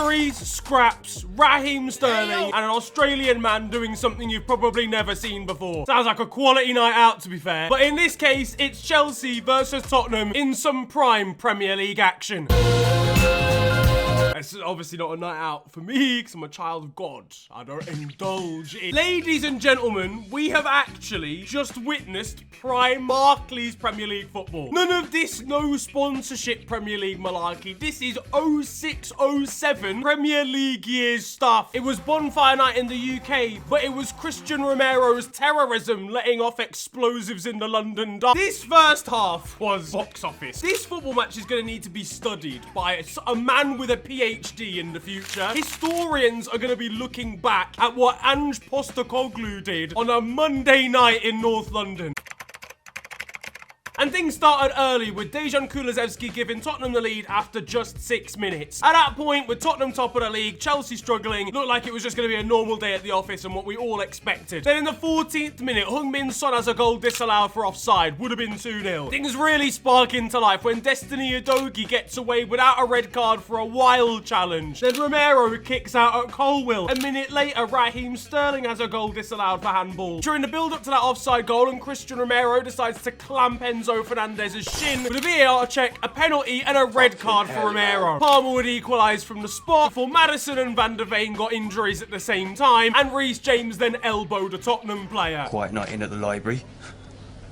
Injuries, scraps, Raheem Sterling, and an Australian man doing something you've probably never seen before. Sounds like a quality night out, to be fair. But in this case, it's Chelsea versus Tottenham in some prime Premier League action. It's obviously not a night out for me because I'm a child of God. I don't indulge in. Ladies and gentlemen, we have actually just witnessed prime Barclays Premier League football. None of this no sponsorship Premier League malarkey. This is 06-07 Premier League years stuff. It was bonfire night in the UK, but it was Christian Romero's terrorism letting off explosives in the London dark. This first half was box office. This football match is going to need to be studied by a man with a PhD in the future. Historians are going to be looking back at what Ange Postecoglou did on a Monday night in North London. And things started early with Dejan Kulusevski giving Tottenham the lead after just 6 minutes. At that point, with Tottenham top of the league, Chelsea struggling, it looked like it was just going to be a normal day at the office and what we all expected. Then in the 14th minute, Heung-min Son has a goal disallowed for offside. Would have been 2-0. Things really spark into life when Destiny Udogie gets away without a red card for a wild challenge. Then Romero kicks out at Colwill. A minute later, Raheem Sterling has a goal disallowed for handball. During the build-up to that offside goal, and Christian Romero decides to clamp Enzo Fernandez's shin with a VAR check, a penalty, and a red card for Romero. Palmer would equalise from the spot before Maddison and Van der Veen got injuries at the same time, and Reece James then elbowed a Tottenham player. Quiet night in at the library.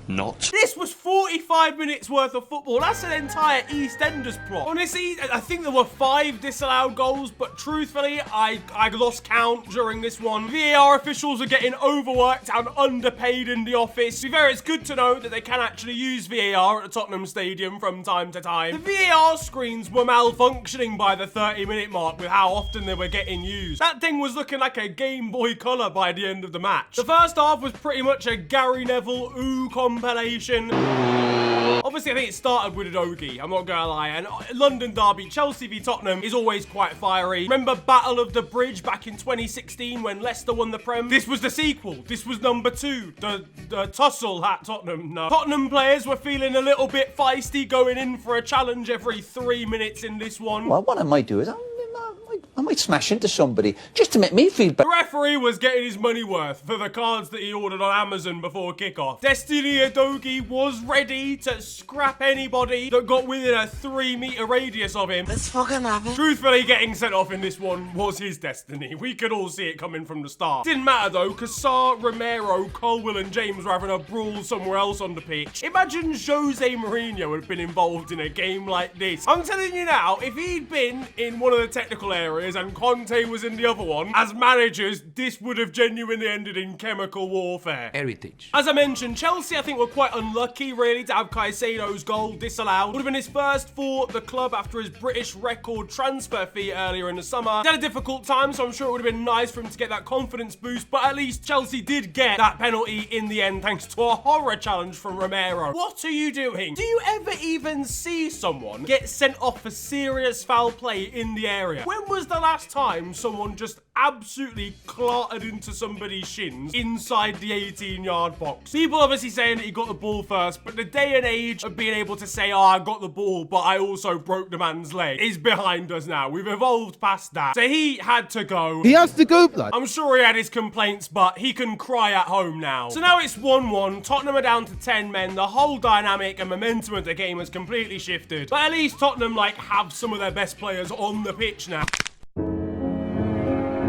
Not. This was 45 minutes worth of football. That's an entire EastEnders plot. Honestly, I think there were 5 disallowed goals, but truthfully, I lost count during this one. VAR officials are getting overworked and underpaid in the office. To be fair, it's good to know that they can actually use VAR at the Tottenham Stadium from time to time. The VAR screens were malfunctioning by the 30-minute mark with how often they were getting used. That thing was looking like a Game Boy Color by the end of the match. The first half was pretty much a Gary Neville compilation. Obviously, I think it started with Udogie, I'm not gonna lie, and London derby, Chelsea v Tottenham, is always quite fiery. Remember Battle of the Bridge back in 2016 when Leicester won the Prem? This was the sequel. This was number 2, the tussle at Tottenham. No. Tottenham players were feeling a little bit feisty, going in for a challenge every 3 minutes in this one. Well, what I might do is I might smash into somebody just to make me feel better. The referee was getting his money worth for the cards that he ordered on Amazon before kickoff. Destiny Udogie was ready to scrap anybody that got within a 3-meter radius of him. Let's fucking have it. Truthfully, getting sent off in this one was his destiny. We could all see it coming from the start. Didn't matter though, because Sarr, Romero, Colwill and James were having a brawl somewhere else on the pitch. Imagine Jose Mourinho had been involved in a game like this. I'm telling you now, if he'd been in one of the technical areas and Conte was in the other one, as managers, this would have genuinely ended in chemical warfare. Heritage. As I mentioned, Chelsea, I think, were quite unlucky, really, to have Caicedo's goal disallowed. Would have been his first for the club after his British record transfer fee earlier in the summer. He had a difficult time, so I'm sure it would have been nice for him to get that confidence boost, but at least Chelsea did get that penalty in the end, thanks to a horror challenge from Romero. What are you doing? Do you ever even see someone get sent off for serious foul play in the area? When was the last time someone just absolutely clotted into somebody's shins inside the 18-yard box? People obviously saying that he got the ball first, but the day and age of being able to say, oh, I got the ball, but I also broke the man's leg is behind us now. We've evolved past that. So he had to go. He has to go, blood. I'm sure he had his complaints, but he can cry at home now. So now it's 1-1. Tottenham are down to 10 men. The whole dynamic and momentum of the game has completely shifted. But at least Tottenham, have some of their best players on the pitch now.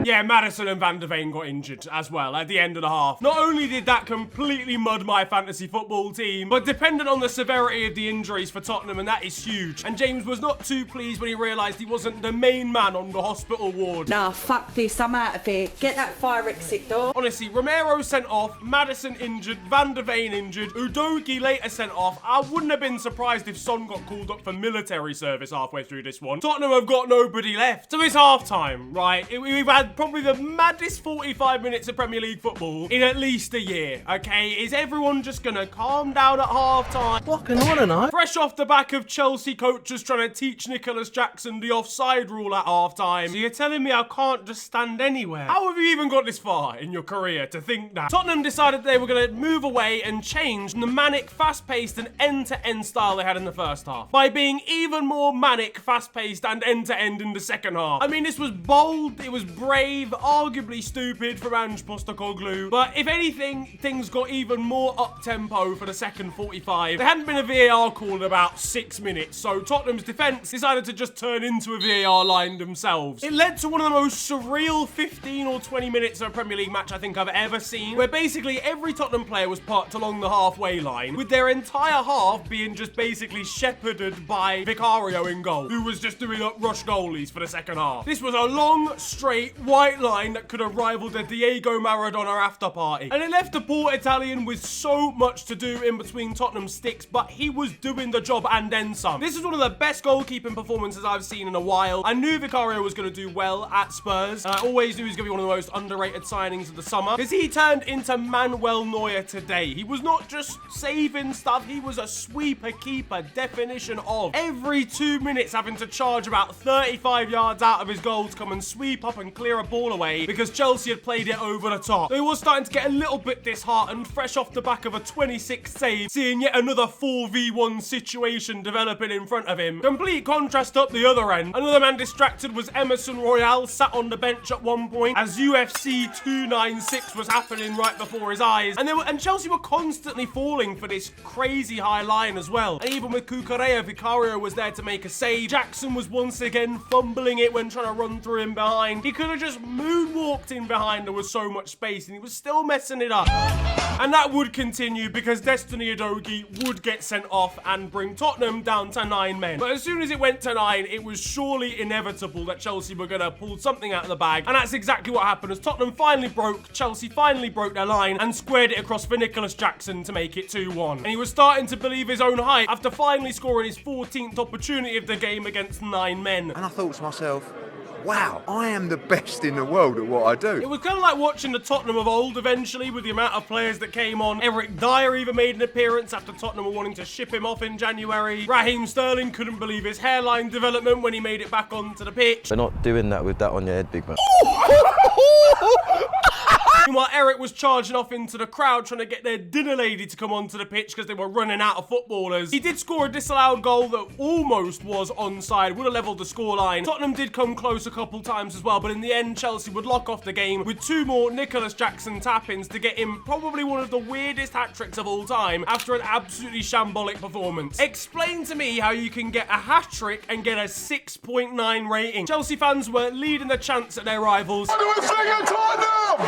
Yeah, Maddison and Van der Veen got injured as well at the end of the half. Not only did that completely mud my fantasy football team, but dependent on the severity of the injuries for Tottenham, and that is huge. And James was not too pleased when he realised he wasn't the main man on the hospital ward. Nah, fuck this, I'm out of here. Get that fire exit door. Honestly, Romero sent off, Maddison injured, Van der Veen injured, Udogie later sent off. I wouldn't have been surprised if Son got called up for military service halfway through this one. Tottenham have got nobody left. So it's half time, right? We've had had probably the maddest 45 minutes of Premier League football in at least a year, okay? Is everyone just gonna calm down at half-time? Fucking on and on. Fresh off the back of Chelsea coaches trying to teach Nicholas Jackson the offside rule at half-time. So you're telling me I can't just stand anywhere? How have you even got this far in your career to think that? Tottenham decided they were going to move away and change from the manic, fast-paced and end-to-end style they had in the first half by being even more manic, fast-paced and end-to-end in the second half. I mean, this was bold, it was brave, arguably stupid from Ange Postecoglou, but if anything, things got even more up-tempo for the second 45. There hadn't been a VAR call in about 6 minutes, so Tottenham's defence decided to just turn into a VAR line themselves. It led to one of the most surreal 15 or 20 minutes of a Premier League match I think I've ever seen, where basically every Tottenham player was parked along the halfway line, with their entire half being just basically shepherded by Vicario in goal, who was just doing up rush goalies for the second half. This was a long, straight, white line that could have rivaled a Diego Maradona after party. And it left the poor Italian with so much to do in between Tottenham's sticks, but he was doing the job and then some. This is one of the best goalkeeping performances I've seen in a while. I knew Vicario was going to do well at Spurs. I always knew he was going to be one of the most underrated signings of the summer, because he turned into Manuel Neuer today. He was not just saving stuff, he was a sweeper keeper definition of. Every 2 minutes having to charge about 35 yards out of his goal to come and sweep up and clear a ball away because Chelsea had played it over the top. So he was starting to get a little bit disheartened, fresh off the back of a 26 save, seeing yet another 4v1 situation developing in front of him. Complete contrast up the other end. Another man distracted was Emerson Royale, sat on the bench at one point as UFC 296 was happening right before his eyes. And Chelsea were constantly falling for this crazy high line as well. And even with Cucurella, Vicario was there to make a save. Jackson was once again fumbling it when trying to run through him behind. He could have just moonwalked in behind, there was so much space, and he was still messing it up. And that would continue because Destiny Udogie would get sent off and bring Tottenham down to 9 men. But as soon as it went to 9, it was surely inevitable that Chelsea were going to pull something out of the bag. And that's exactly what happened, as Tottenham finally broke, Chelsea finally broke their line and squared it across for Nicholas Jackson to make it 2-1. And he was starting to believe his own hype after finally scoring his 14th opportunity of the game against 9 men. And I thought to myself, wow, I am the best in the world at what I do. It was kind of like watching the Tottenham of old eventually, with the amount of players that came on. Eric Dyer even made an appearance after Tottenham were wanting to ship him off in January. Raheem Sterling couldn't believe his hairline development when he made it back onto the pitch. They're not doing that with that on your head, big man. Meanwhile, Eric was charging off into the crowd trying to get their dinner lady to come onto the pitch because they were running out of footballers. He did score a disallowed goal that almost was onside, would have levelled the scoreline. Tottenham did come close a couple times as well, but in the end, Chelsea would lock off the game with 2 more Nicholas Jackson tap-ins to get him probably one of the weirdest hat-tricks of all time after an absolutely shambolic performance. Explain to me how you can get a hat-trick and get a 6.9 rating. Chelsea fans were leading the chants at their rivals. What do we think of Tottenham?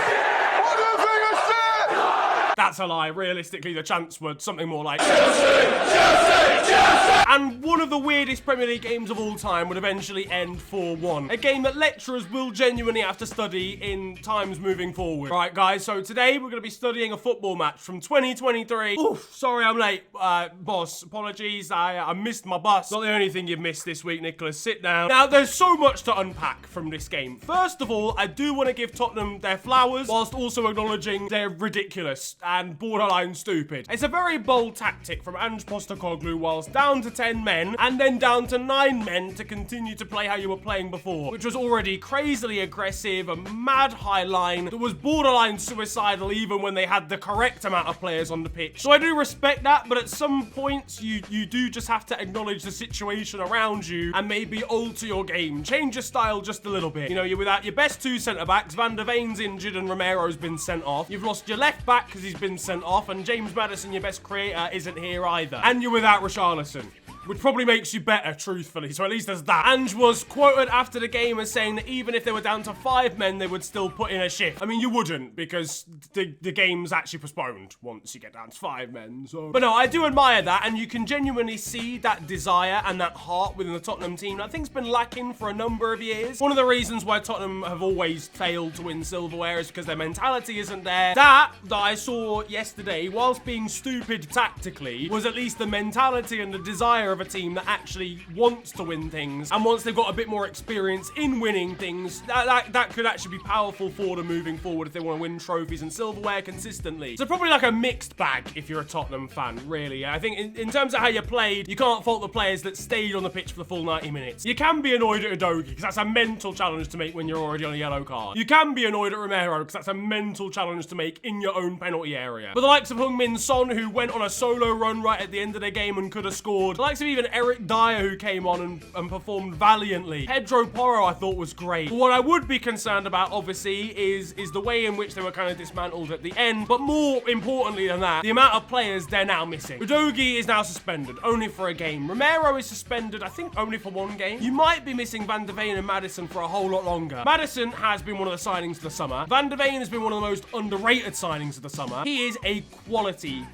What do you think of shit? That's a lie. Realistically, the chants were something more like Chelsea! And one of the weirdest Premier League games of all time would eventually end 4-1. A game that lecturers will genuinely have to study in times moving forward. Right, guys, so today we're going to be studying a football match from 2023. Oof, sorry I'm late, boss. Apologies, I missed my bus. Not the only thing you've missed this week, Nicholas. Sit down. Now, there's so much to unpack from this game. First of all, I do want to give Tottenham their flowers, whilst also acknowledging they're ridiculous and borderline stupid. It's a very bold tactic from Ange Postecoglou, whilst down to 10 men and then down to 9 men to continue to play how you were playing before, which was already crazily aggressive, a mad high line that was borderline suicidal even when they had the correct amount of players on the pitch. So I do respect that, but at some points you do just have to acknowledge the situation around you and maybe alter your game. Change your style just a little bit. You know, you're without your best 2 centre-backs, Van der Vaan's injured and Romero's been sent off. You've lost your left back because he's been sent off, and James Maddison, your best creator, isn't here either. And you're without Richarlison, which probably makes you better, truthfully, so at least there's that. Ange was quoted after the game as saying that even if they were down to 5 men, they would still put in a shift. I mean, you wouldn't, because the game's actually postponed once you get down to 5 men, so... But no, I do admire that, and you can genuinely see that desire and that heart within the Tottenham team that I think's been lacking for a number of years. One of the reasons why Tottenham have always failed to win silverware is because their mentality isn't there. That I saw yesterday, whilst being stupid tactically, was at least the mentality and the desire of a team that actually wants to win things, and once they've got a bit more experience in winning things, that could actually be powerful for them moving forward if they want to win trophies and silverware consistently. So probably like a mixed bag if you're a Tottenham fan, really. I think in terms of how you played, you can't fault the players that stayed on the pitch for the full 90 minutes. You can be annoyed at Udogie, because that's a mental challenge to make when you're already on a yellow card. You can be annoyed at Romero, because that's a mental challenge to make in your own penalty area. But the likes of Heung-min Son, who went on a solo run right at the end of the game and could have scored. The likes of even Eric Dyer, who came on and performed valiantly. Pedro Porro, I thought, was great. But what I would be concerned about, obviously, is the way in which they were kind of dismantled at the end. But more importantly than that, the amount of players they're now missing. Udogie is now suspended, only for a game. Romero is suspended, I think, only for one game. You might be missing Van de Ven and Maddison for a whole lot longer. Maddison has been one of the signings of the summer. Van de Ven has been one of the most underrated signings of the summer. He is a quality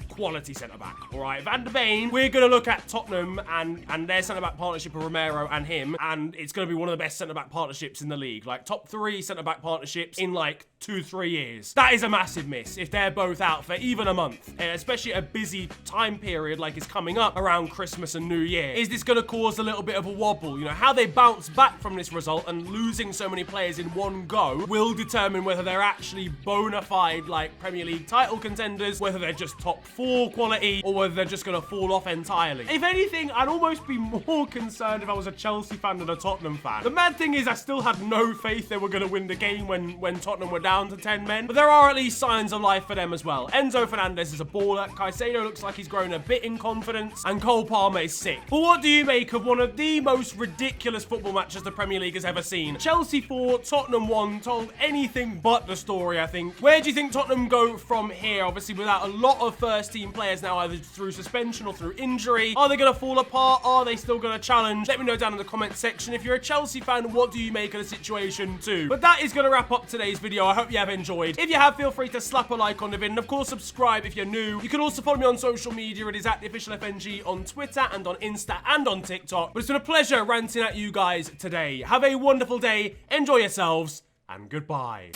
centre-back, all right? Van de Ven, we're going to look at Tottenham and their centre-back partnership of Romero and him, and it's going to be one of the best centre-back partnerships in the league. Like, top 3 centre-back partnerships in, like, 2-3 years. That is a massive miss if they're both out for even a month, especially a busy time period like is coming up around Christmas and New Year. Is this going to cause a little bit of a wobble? You know, how they bounce back from this result and losing so many players in one go will determine whether they're actually bona fide, like, Premier League title contenders, whether they're just top 4 quality, or whether they're just going to fall off entirely. If anything, I'd almost be more concerned if I was a Chelsea fan than a Tottenham fan. The mad thing is, I still had no faith they were going to win the game when Tottenham were down to 10 men, but there are at least signs of life for them as well. Enzo Fernandez is a baller, Caicedo looks like he's grown a bit in confidence, and Cole Palmer is sick. But what do you make of one of the most ridiculous football matches the Premier League has ever seen? Chelsea 4, Tottenham 1, told anything but the story, I think. Where do you think Tottenham go from here? Obviously, without a lot of first-team players now, either through suspension or through injury. Are they going to fall apart? Are they still going to challenge? Let me know down in the comments section. If you're a Chelsea fan, what do you make of the situation too? But that is going to wrap up today's video. I hope you have enjoyed. If you have, feel free to slap a like on the vid, and of course, subscribe if you're new. You can also follow me on social media. It is at @theofficialfng on Twitter and on Insta and on TikTok. But it's been a pleasure ranting at you guys today. Have a wonderful day. Enjoy yourselves, and goodbye.